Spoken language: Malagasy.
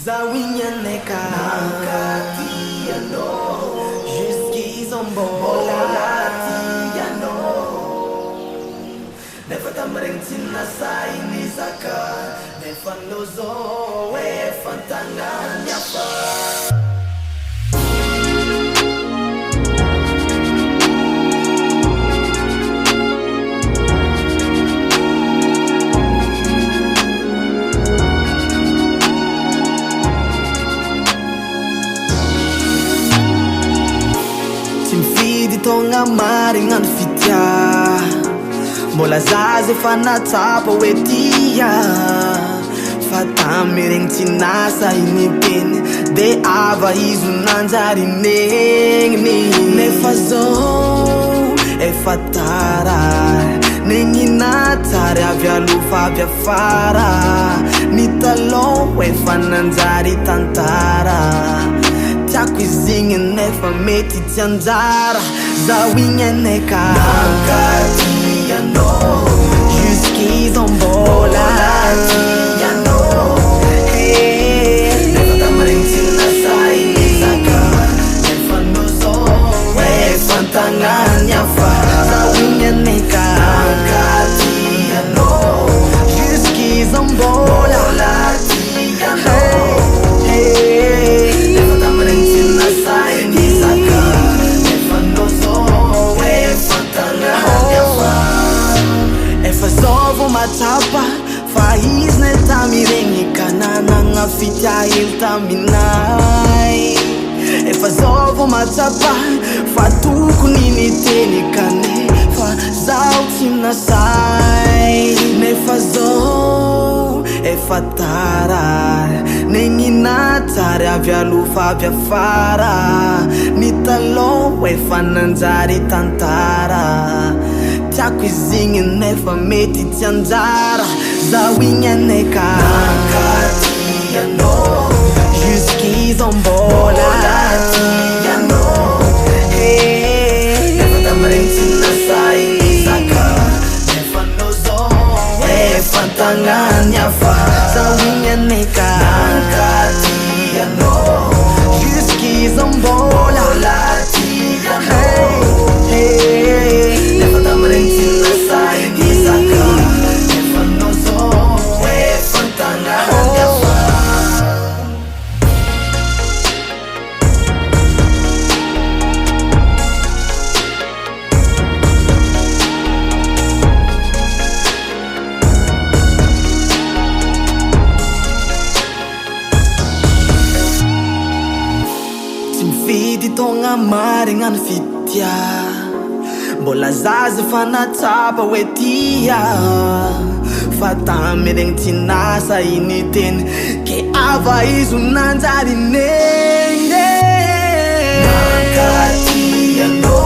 Zawinyaneka Nakatiano Jusqu'izombola Tiano Nefa tamring tinasay ni Zaka Nefa lozo fantangan yafa Tonga maringan fitya Mola zaze fanatapa wetia Fatamiring tinasa inipin De ava izu nanjari nengni Nefazo e fatara Nenginatare avya lufa avya fara Nitalo e fananjari tantara Takwizingin nefa meti tianzara Zawinyaneka Nakatiano Jusqu'izombola Tiano Nefa tamaring tinasay ni Zaka Nefa nozo fantangan yafa Zawinyaneka Nakatiano Jusqu'izombola Tiano Matapa faiz neta mirengi kanana nga fitya ilta minai Efa zovo matapa fatuku nini teni kane fa zau tinasai Nefa zo efa tara nenginatare avya lufa avya fara Nitalo efa nanjari tantara Takwizingin nefa meti tianzara Zawinyaneka Nakatiano Jusqu'izombola Tiano Nefa tamaring tinasay ni Zaka Nefa nozo fantangan yafa Zawinyaneka Nakatiano Jusqu'izombola Tiano Nefa tamaring tinasay ni Zaka Nefa nozo fantangan yafa Timfidi tonga maringan fitya Bola zaze fanatapa wetia Fatamiring tinasa initin Ke ava izu nanjari nenge Nakatiano